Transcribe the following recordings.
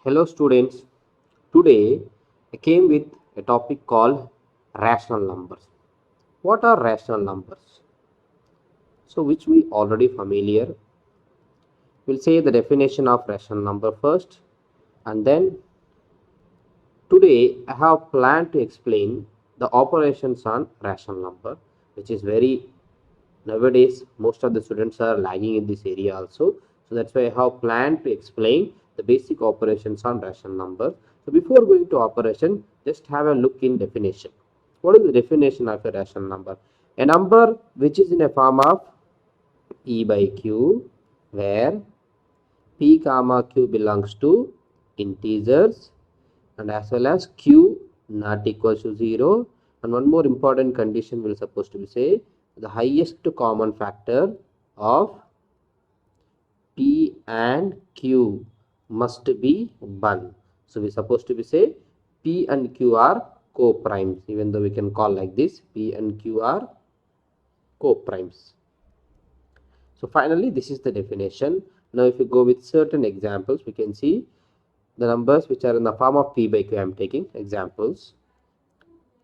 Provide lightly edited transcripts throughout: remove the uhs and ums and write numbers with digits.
Hello students, today I came with a topic called rational numbers. What are rational numbers? So which we already familiar. We'll say the definition of rational number first, and then today I have planned to explain the operations on rational number, which is very nowadays most of the students are lagging in this area also. So that's why I have planned to explain the basic operations on rational number. So before going to operation, just have a look in definition. What is the definition of a rational number? A number which is in a form of p by q, where p comma q belongs to integers and as well as q not equals to 0, and one more important condition will supposed to be say the highest common factor of p and q must be 1. So we supposed to be say p and q are co-primes, even though we can call like this, p and q are co-primes. So finally this is the definition. Now if you go with certain examples, we can see the numbers which are in the form of p by q. I am taking examples: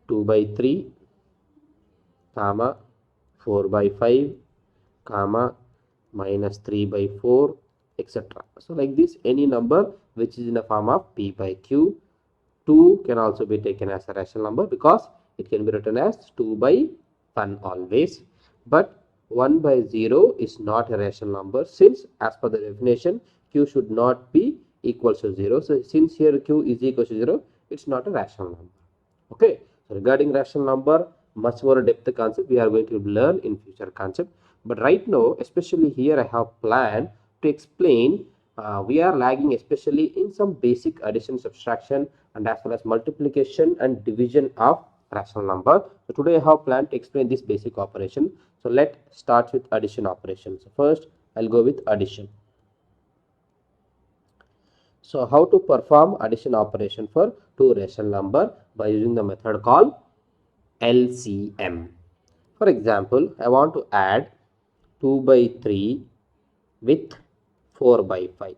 2 by 3, comma 4 by 5, comma minus 3 by 4, etc. So like this, any number which is in the form of p by q. 2 can also be taken as a rational number because it can be written as 2 by 1 always, but 1 by 0 is not a rational number, since as per the definition q should not be equals to 0. So since here q is equals to 0, it's not a rational number. Okay, so regarding rational number, much more depth concept we are going to learn in future concept, but right now especially here I have planned to explain we are lagging especially in some basic addition, subtraction, and as well as multiplication and division of rational number. So today I have planned to explain this basic operation. So let's start with addition operation. So first I'll go with addition. So how to perform addition operation for two rational number by using the method called LCM. For example, I want to add 2 by 3 with 4 by 5.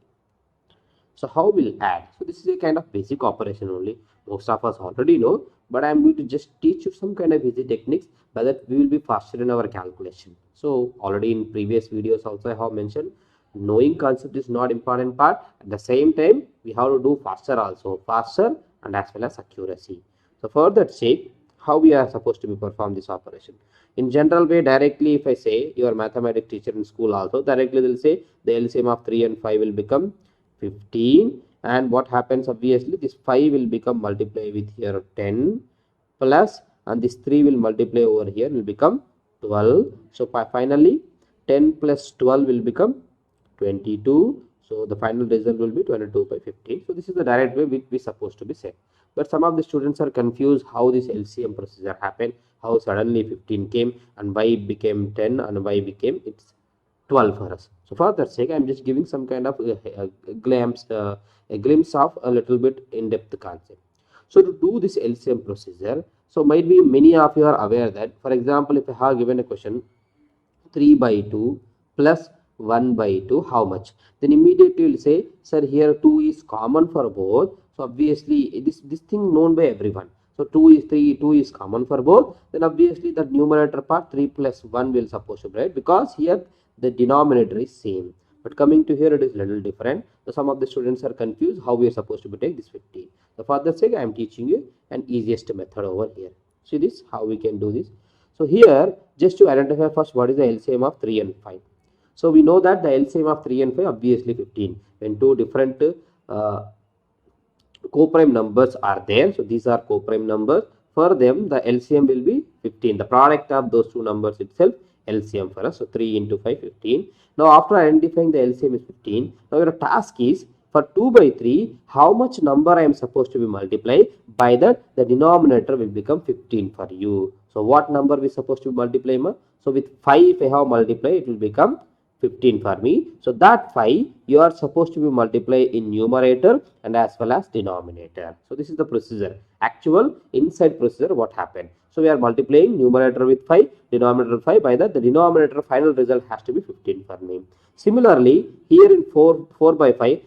So how we'll add? So this is a kind of basic operation only. Most of us already know, but I am going to just teach you some kind of easy techniques by that we will be faster in our calculation. So already in previous videos also I have mentioned, knowing concept is not important part. At the same time, we have to do faster also, faster and as well as accuracy. So for that sake, how we are supposed to be perform this operation? In general way, directly if I say your mathematics teacher in school also, directly they'll say the LCM of 3 and 5 will become 15, and what happens, obviously this 5 will become multiply with here 10 plus, and this 3 will multiply over here will become 12. So finally 10 plus 12 will become 22. So the final result will be 22 by 15. So this is the direct way which we supposed to be set. But some of the students are confused how this LCM procedure happened, how suddenly 15 came and why it became 10 and why became it's 12 for us. So for that sake, I'm just giving some kind of a glimpse of a little bit in-depth concept. So to do this LCM procedure, so might be many of you are aware that, for example, if I have given a question 3 by 2 plus 1 by 2, how much? Then immediately you will say, sir, here 2 is common for both. So obviously this thing known by everyone. So 2 is 3, 2 is common for both. Then obviously the numerator part 3 plus 1 will supposed to be right, because here the denominator is same. But coming to here, it is little different. So some of the students are confused how we are supposed to be take this 15. So for that sake, I am teaching you an easiest method over here. See this, how we can do this. So here, just to identify first what is the LCM of 3 and 5. So we know that the LCM of 3 and 5 obviously 15. When two different co-prime numbers are there, so these are co-prime numbers. For them, the LCM will be 15. The product of those two numbers itself, LCM for us. So 3 into 5, 15. Now after identifying the LCM is 15, now your task is for 2 by 3, how much number I am supposed to be multiply. By that, the denominator will become 15 for you. So what number we supposed to multiply? So with 5, if I have multiply, it will become 15 for me. So that 5 you are supposed to be multiply in numerator and as well as denominator. So this is the procedure. Actual inside procedure what happened. So we are multiplying numerator with 5, denominator with 5. By that the denominator final result has to be 15 for me. Similarly, here in 4 by 5,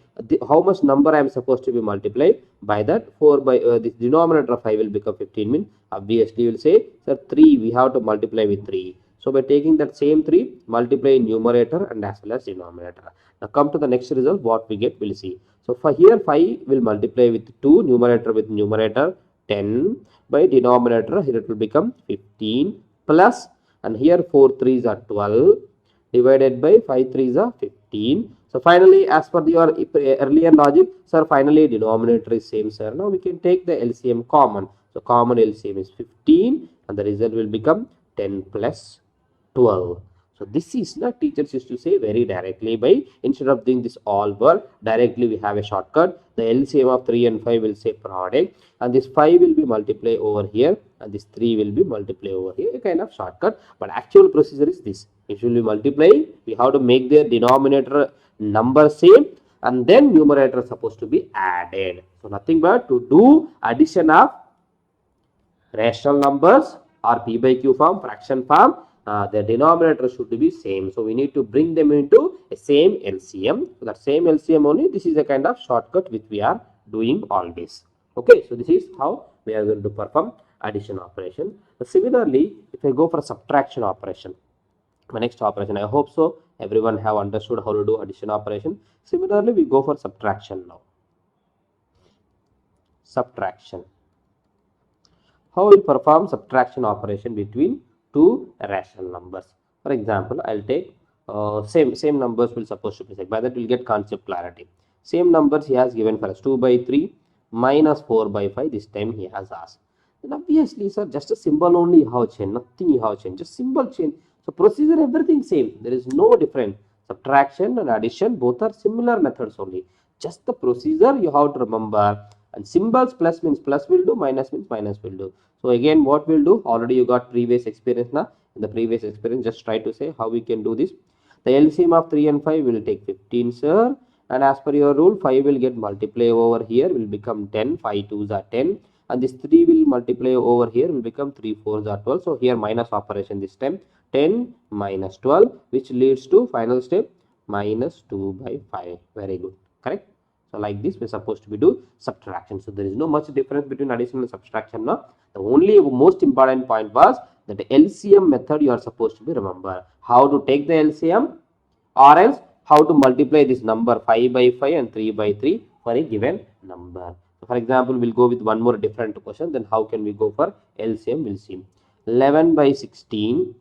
how much number I am supposed to be multiplied? By that 4 by this denominator of 5 will become 15 means obviously you will say, sir, 3 we have to multiply with 3. So by taking that same 3, multiply in numerator and as well as denominator. Now come to the next result, what we get, we'll see. So for here 5 will multiply with 2, numerator with numerator 10 by denominator, here it will become 15 plus, and here 4 3s are 12 divided by 5 3s are 15. So finally, as per your earlier logic, sir, finally denominator is same, sir. Now we can take the LCM common. So common LCM is 15 and the result will become 10 plus 12. So this is not teachers used to say very directly by instead of doing this all word directly we have a shortcut. The LCM of 3 and 5 will say product and this 5 will be multiplied over here and this 3 will be multiplied over here, a kind of shortcut, but actual procedure is this. It will be multiplied, we have to make their denominator number same and then numerator is supposed to be added. So nothing but to do addition of rational numbers or p by q form, fraction form, the denominator should be same. So we need to bring them into a same LCM. So that same LCM only, this is a kind of shortcut which we are doing always. Okay, so this is how we are going to perform addition operation. Similarly, if I go for subtraction operation, my next operation, I hope so everyone have understood how to do addition operation. Similarly, we go for subtraction now. Subtraction. How we perform subtraction operation between two rational numbers. For example, I'll take same numbers will supposed to be like by that we'll get concept clarity. Same numbers he has given for us 2 by 3 minus 4 by 5. This time he has asked. Then obviously, sir, just a symbol only you have changed, nothing you have changed, just symbol change. So procedure everything same. There is no difference. Subtraction and addition both are similar methods only. Just the procedure you have to remember. And symbols plus means plus will do, minus means minus will do. So again, what we'll do, already you got previous experience now. In the previous experience, just try to say how we can do this. The LCM of 3 and 5 will take 15, sir. And as per your rule, 5 will get multiply over here, will become 10. 5 2s are 10. And this 3 will multiply over here, will become 3 4s are 12. So here minus operation this time. 10 minus 12, which leads to final step minus 2 by 5. Very good. Correct? So like this, we're supposed to be do subtraction. So there is no much difference between addition and subtraction now. The only most important point was that the LCM method you are supposed to be remember. How to take the LCM or else how to multiply this number 5 by 5 and 3 by 3 for a given number. So for example, we'll go with one more different question. Then how can we go for LCM? We'll see. 11 by 16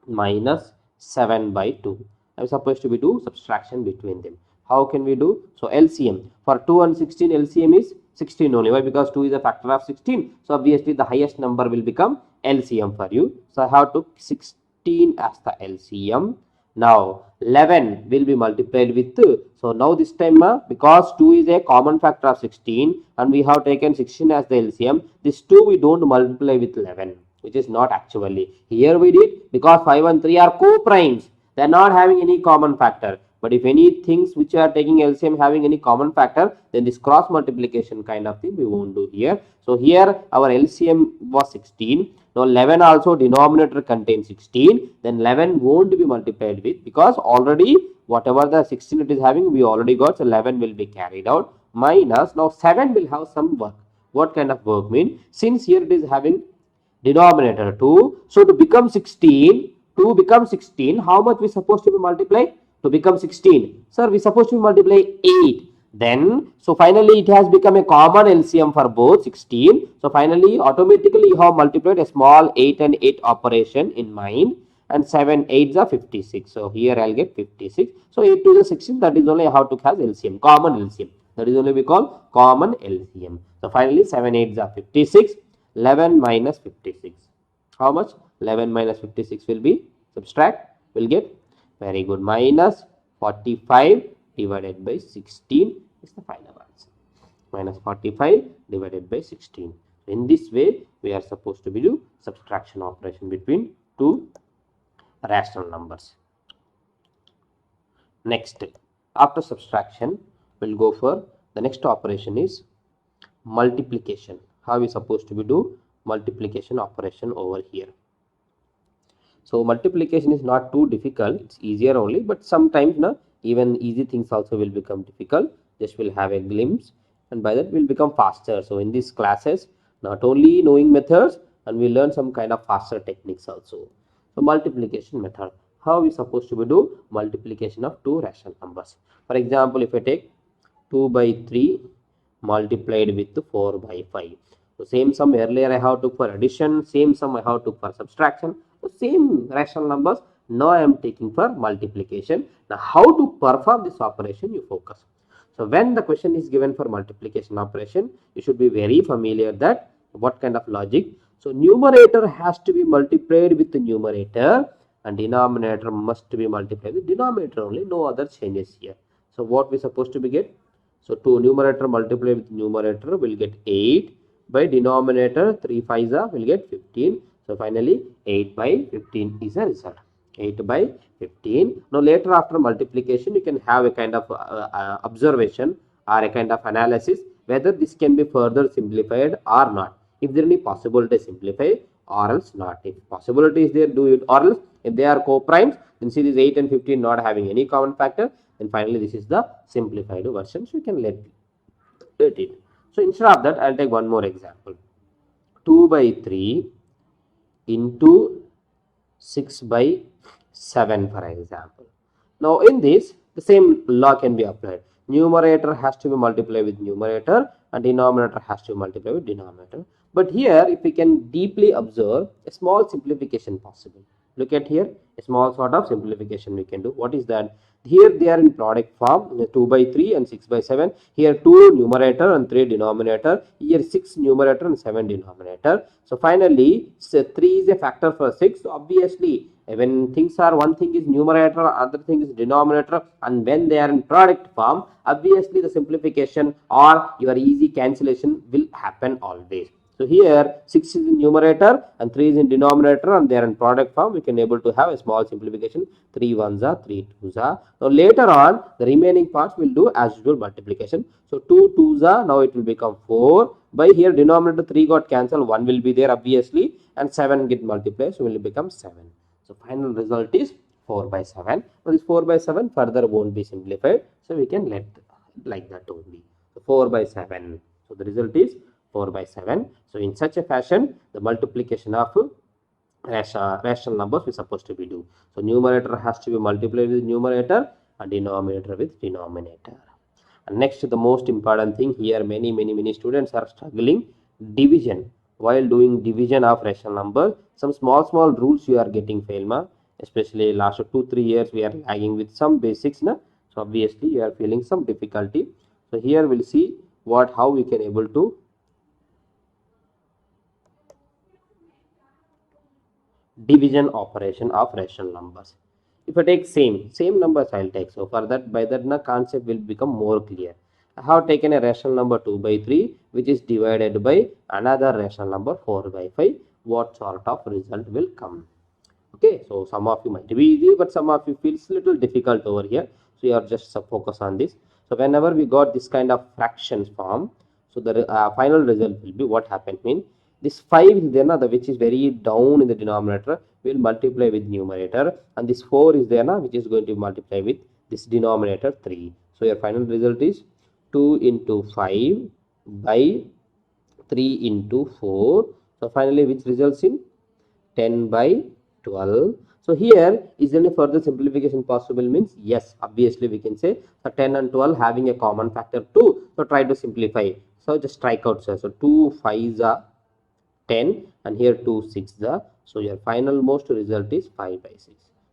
minus 7 by 2. I'm supposed to be do subtraction between them. How can we do? So LCM for 2 and 16, LCM is 16 only. Why? Because 2 is a factor of 16. So obviously the highest number will become LCM for you. So I have to 16 as the LCM. Now 11 will be multiplied with 2. So now this time because 2 is a common factor of 16 and we have taken 16 as the LCM, this 2 we don't multiply with 11, which is not actually. Here we did because 5 and 3 are co-primes. They are not having any common factor. But if any things which are taking LCM having any common factor, then this cross multiplication kind of thing we won't do here. So here our LCM was 16. Now 11 also denominator contains 16. Then 11 won't be multiplied with because already whatever the 16 it is having we already got. So 11 will be carried out minus. Now 7 will have some work. What kind of work mean? Since here it is having denominator 2. So to become 16, to become 16, how much we supposed to be multiplied? To become 16, sir, we supposed to multiply 8. Then, so finally it has become a common LCM for both 16. So finally, automatically you have multiplied a small 8 and 8 operation in mind. And 7 8s are 56. So here I'll get 56. So 8 to the 16, that is only how to have LCM, common LCM. That is only we call common LCM. So finally 7 8s are 56. 11 minus 56. How much? 11 minus 56 will be subtract, will get very good minus 45 divided by 16 is the final answer. Minus 45 divided by 16. In this way, we are supposed to be do subtraction operation between two rational numbers. Next, after subtraction, we'll go for the next operation is multiplication. How we supposed to be do multiplication operation over here? So multiplication is not too difficult, it's easier only, but sometimes even easy things also will become difficult. Just will have a glimpse, and by that will become faster. So in these classes, not only knowing methods, and we learn some kind of faster techniques also. So multiplication method. How we supposed to be do multiplication of two rational numbers? For example, if I take 2 by 3 multiplied with 4 by 5. So same sum earlier I have took for addition, same sum I have took for subtraction. So same rational numbers now I am taking for multiplication. Now how to perform this operation you focus. So when the question is given for multiplication operation, you should be very familiar that what kind of logic. So numerator has to be multiplied with the numerator and denominator must be multiplied with denominator only, no other changes here. So what we supposed to be get? So 2 numerator multiply with numerator will get 8 by denominator 3 5s will get 15. So finally 8 by 15 is a result. 8 by 15. Now later after multiplication you can have a kind of observation or a kind of analysis whether this can be further simplified or not. If there is any possibility to simplify or else not. If possibility is there, do it, or else if they are co-primes, then see this 8 and 15 not having any common factor, then finally this is the simplified version. So you can let it. So instead of that, I'll take one more example. 2 by 3 into 6 by 7, for example. Now in this, the same law can be applied. Numerator has to be multiplied with numerator and denominator has to be multiplied with denominator. But here, if we can deeply observe, a small simplification possible. Look at here, a small sort of simplification we can do. What is that? Here they are in product form, 2 by 3 and 6 by 7. Here 2 numerator and 3 denominator. Here 6 numerator and 7 denominator. So finally, 3 is a factor for 6. So obviously, when things are, one thing is numerator, other thing is denominator, and when they are in product form, obviously the simplification or your easy cancellation will happen always. So here 6 is in numerator and 3 is in denominator and they are in product form. We can able to have a small simplification. 3 ones are 3 twos are. Now later on the remaining parts will do as usual multiplication. So 2 twos are, now it will become 4. By here denominator 3 got cancelled, 1 will be there obviously, and 7 get multiplied, so will become 7. So final result is 4 by 7. Now this 4 by 7 further won't be simplified, so we can let like that only. So 4 by 7. So the result is 4 by 7. So in such a fashion, the multiplication of rational numbers we supposed to be do. So numerator has to be multiplied with numerator and denominator with denominator. And next, the most important thing here, many students are struggling division. While doing division of rational number, some small rules you are getting fail ma. Especially last 2-3 years we are lagging with some basics na. So obviously you are feeling some difficulty. So here we'll see how we can able to division operation of rational numbers. If I take same numbers I'll take. So for that, by that the concept will become more clear. I have taken a rational number 2 by 3 which is divided by another rational number 4 by 5. What sort of result will come? Okay, so some of you might be easy, but some of you feels little difficult over here. So you are just focus on this. So whenever we got this kind of fractions form, so the final result will be what happened mean this 5 is there na, which is very down in the denominator will multiply with numerator, and this 4 is there na, which is going to multiply with this denominator 3. So your final result is 2 into 5 by 3 into 4. So finally which results in 10 by 12. So here is there any further simplification possible means yes, obviously we can say 10 and 12 having a common factor 2. So try to simplify. So just strike out sir. So 2 5s are 10 and here 2 6 the, so your final most result is 5 by 6.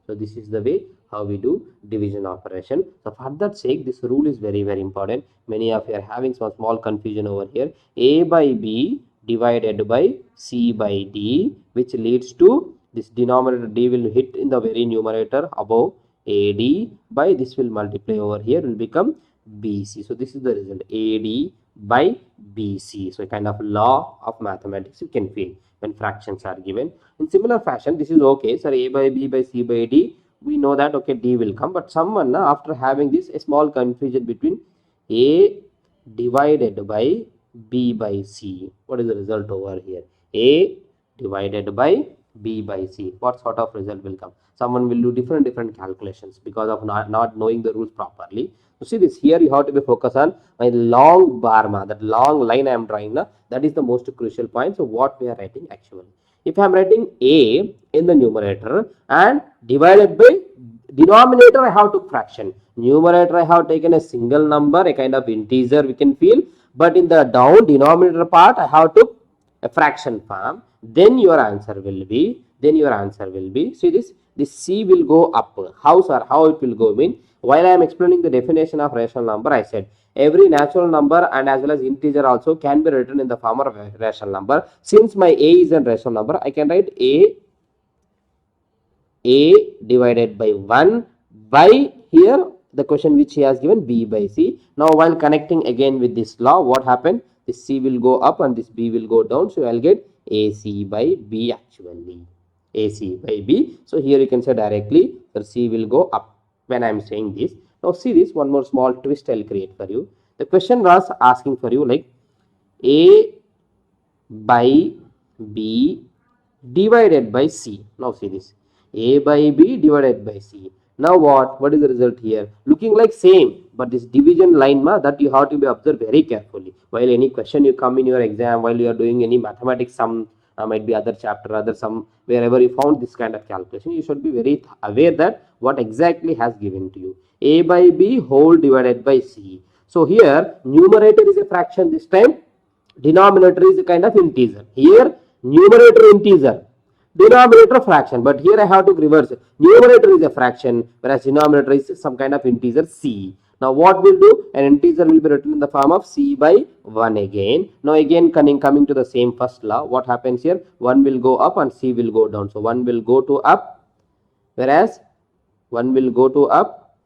So this is the way how we do division operation. So for that sake, this rule is very important. Many of you are having some small confusion over here. A by B divided by C by D, which leads to this denominator D will hit in the very numerator above AD by this will multiply over here will become BC. So this is the result, AD by BC. So a kind of law of mathematics you can feel when fractions are given. In similar fashion, this is okay. So A by B by C by D, we know that okay D will come, but someone after having this a small confusion between A divided by B by C. What is the result over here? A divided by B by C. What sort of result will come? Someone will do different calculations because of not knowing the rules properly. So see this here, you have to be focused on my long bar, that long line I am drawing now. That is the most crucial point. So what we are writing actually? If I am writing A in the numerator and divided by denominator, I have to fraction. Numerator I have taken a single number, a kind of integer we can feel, but in the down denominator part I have to a fraction form. Then your answer will be see this C will go up. How sir? How it will go? Mean while I am explaining the definition of rational number, I said every natural number and as well as integer also can be written in the form of a rational number. Since my A is a rational number, I can write A divided by 1 by here the question which he has given B by C. Now while connecting again with this law, what happened? This C will go up and this B will go down. So I'll get AC by B actually. AC by B. So here you can say directly that C will go up when I'm saying this. Now see this one more small twist I'll create for you. The question was asking for you like A by B divided by C. Now see this. A by B divided by C. Now what is the result here? Looking like same, but this division line that you have to be observed very carefully. While any question you come in your exam, while you are doing any mathematics sum, might be other chapter, other sum, wherever you found this kind of calculation, you should be very aware that what exactly has given to you. A by B whole divided by C. So here numerator is a fraction this time, denominator is a kind of integer. Here numerator integer, denominator fraction, but here I have to reverse. Numerator is a fraction whereas denominator is some kind of integer C. Now what we'll do, an integer will be written in the form of C by 1 again. Now again coming to the same first law, what happens here? 1 will go up and C will go down. So 1 will go to up, whereas 1 will go to up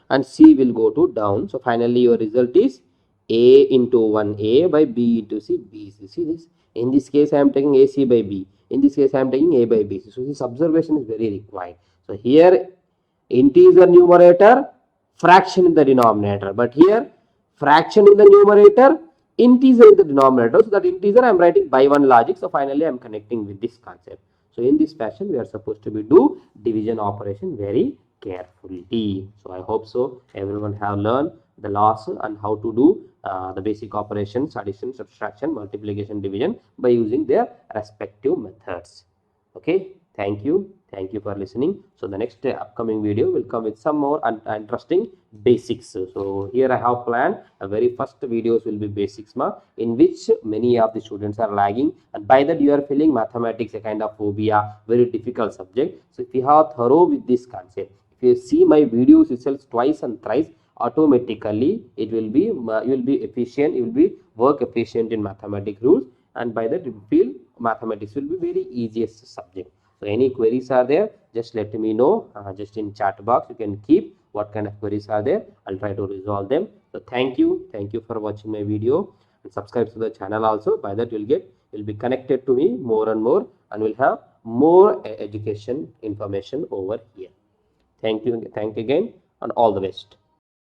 and C will go to down. So finally your result is A into 1A by B into C, BC. See this? In this case I am taking AC by B. In this case I am taking A by BC. So this observation is very required. So here integer numerator, fraction in the denominator. But here fraction in the numerator, integer in the denominator. So that integer I am writing by one logic. So finally I am connecting with this concept. So in this fashion we are supposed to be do division operation very carefully. So I hope so everyone have learned the laws and how to do the basic operations, addition, subtraction, multiplication, division by using their respective methods. Okay, thank you for listening. So the next upcoming video will come with some more interesting basics. So here I have planned a very first videos will be basics in which many of the students are lagging, and by that you are feeling mathematics a kind of phobia, very difficult subject. So if you have thorough with this concept, if you see my videos itself twice and thrice, automatically it will be you will be efficient, you will be work efficient in mathematics rules, and by that you feel mathematics will be very easiest subject. So any queries are there, just let me know, just in chat box you can keep what kind of queries are there. I'll try to resolve them. So thank you for watching my video, and subscribe to the channel also. By that you'll be connected to me more and more, and will have more education information over here. Thank you again, and all the best.